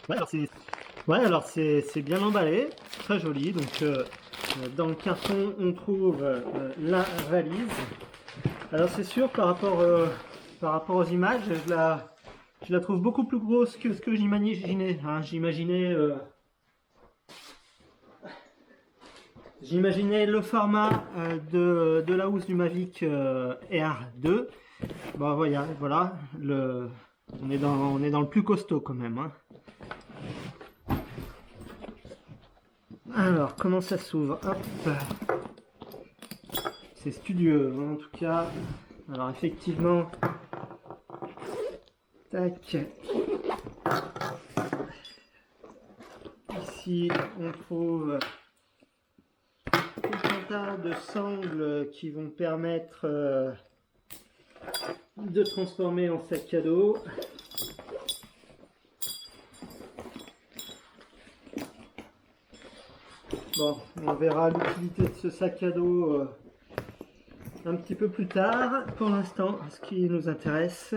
Ouais, alors c'est bien emballé, très joli. Donc dans le carton, on trouve la valise. Alors c'est sûr, par rapport aux images, je la trouve beaucoup plus grosse que ce que j'imaginais. Hein. J'imaginais le format de la housse du Mavic R2. Bon, voilà, on est dans le plus costaud quand même. Hein. Alors, comment ça s'ouvre? Hop, c'est studieux, hein, en tout cas. Alors, effectivement, tac. Ici, on trouve tout un tas de sangles qui vont permettre de transformer en sac à dos. Bon, on verra l'utilité de ce sac à dos un petit peu plus tard. Pour l'instant, ce qui nous intéresse,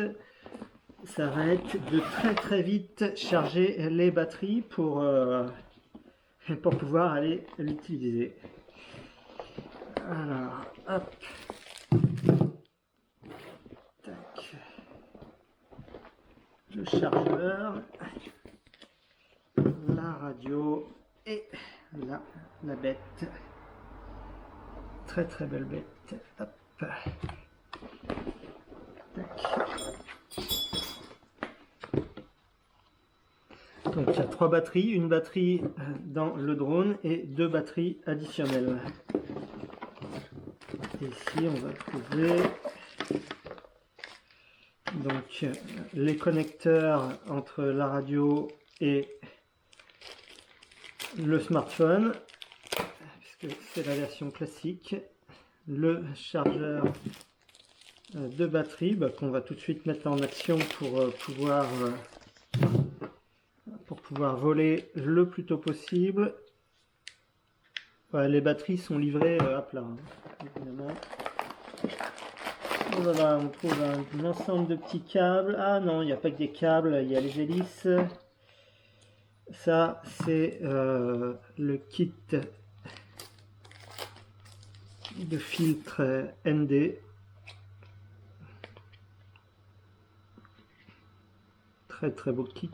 ça va être de très vite charger les batteries pour pouvoir aller l'utiliser. Alors, hop. Tac. Le chargeur, la radio et la bête. Très belle bête. Hop. Tac. Donc il y a 3 batteries, une batterie dans le drone et 2 batteries additionnelles. Et ici on va trouver donc les connecteurs entre la radio et le smartphone, puisque c'est la version classique, le chargeur de batterie qu'on va tout de suite mettre en action pour pouvoir voler le plus tôt possible. Les batteries sont livrées à plat, hein, évidemment. Voilà, on trouve un ensemble de petits câbles. Ah non, il n'y a pas que des câbles, il y a les hélices. Ça, c'est le kit de filtre ND. Très beau kit.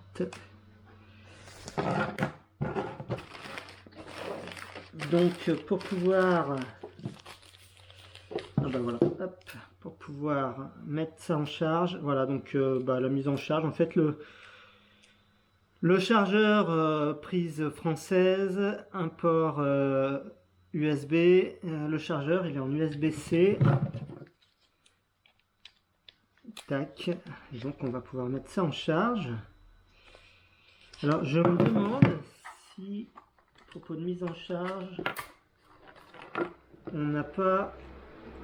Donc pour pouvoir voilà, hop, pour pouvoir mettre ça en charge, voilà, donc la mise en charge, en fait le chargeur prise française, un port USB, le chargeur il est en USB-C. Tac, et donc on va pouvoir mettre ça en charge. Alors je me demande si, à propos de mise en charge, on n'a pas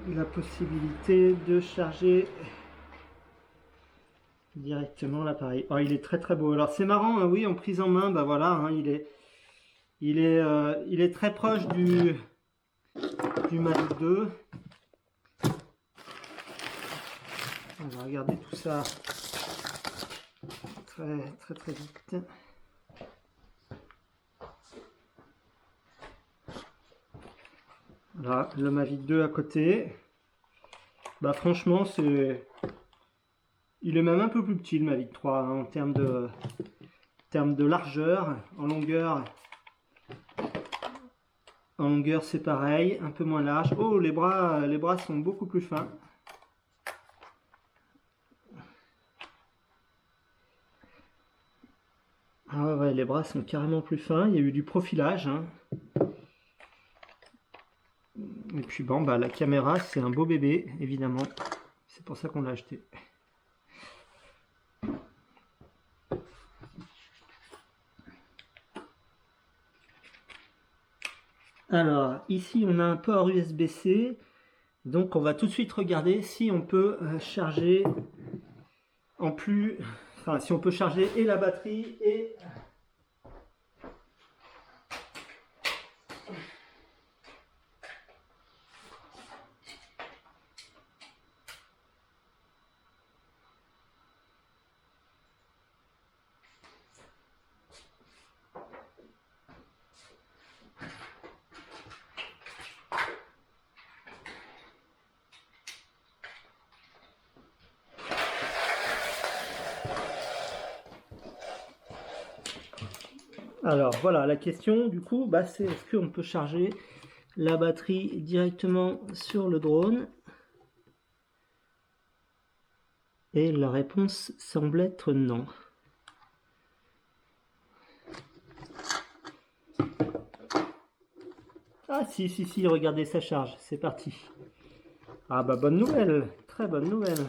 la possibilité de charger directement l'appareil. Oh, il est très beau. Alors c'est marrant, hein, oui, en prise en main, voilà, hein, il est très proche du Mavic 2. On va regarder tout ça très vite. Voilà, le Mavic 2 à côté. Franchement, il est même un peu plus petit le Mavic 3 hein, en termes de largeur. En longueur c'est pareil, un peu moins large. Oh, les bras sont beaucoup plus fins. Ah ouais, les bras sont carrément plus fins. Il y a eu du profilage. Hein. Et puis la caméra, c'est un beau bébé, évidemment. C'est pour ça qu'on l'a acheté. Alors, ici, on a un port USB-C. Donc, on va tout de suite regarder si on peut charger si on peut charger et la batterie et Alors voilà, la question du coup, bah, c'est est-ce qu'on peut charger la batterie directement sur le drone? Et la réponse semble être non. Ah si, si, si, regardez, ça charge, c'est parti. Ah bah bonne nouvelle, très bonne nouvelle.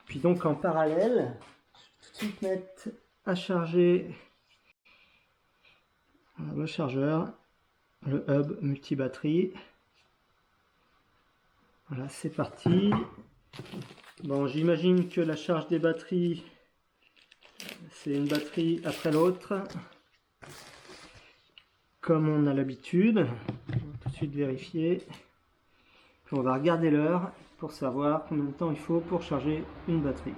Puis donc en parallèle, je vais tout de suite mettre à charger le chargeur, le hub multi-batterie. Voilà, c'est parti. Bon, j'imagine que la charge des batteries, c'est une batterie après l'autre, comme on a l'habitude. On va tout de suite vérifier. Puis on va regarder l'heure pour savoir combien de temps il faut pour charger une batterie.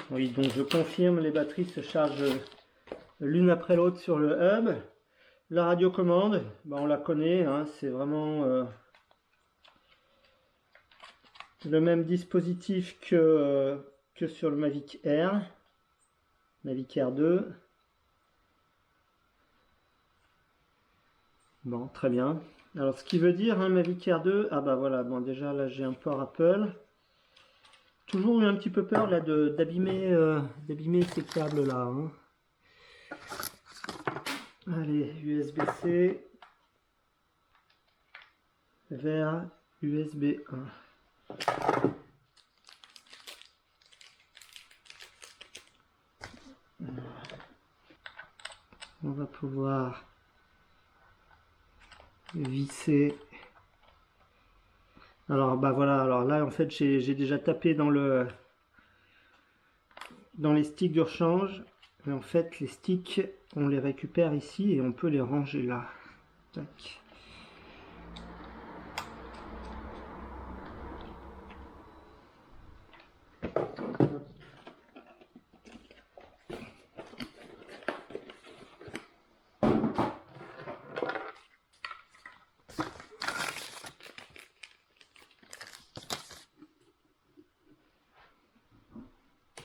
Oui, donc je confirme, les batteries se chargent l'une après l'autre sur le hub. La radiocommande, bah on la connaît, hein, c'est vraiment le même dispositif que sur le Mavic Air, Mavic Air 2. Bon, très bien. Alors ce qui veut dire, hein, Mavic Air 2, ah bah voilà, bon déjà là j'ai un port Apple. Toujours eu un petit peu peur là d'abîmer ces câbles là. Hein. Allez, USB-C vers USB 1. On va pouvoir visser. Alors bah voilà, alors là en fait j'ai déjà tapé dans les sticks de rechange. Mais en fait les sticks on les récupère ici et on peut les ranger là. Tac.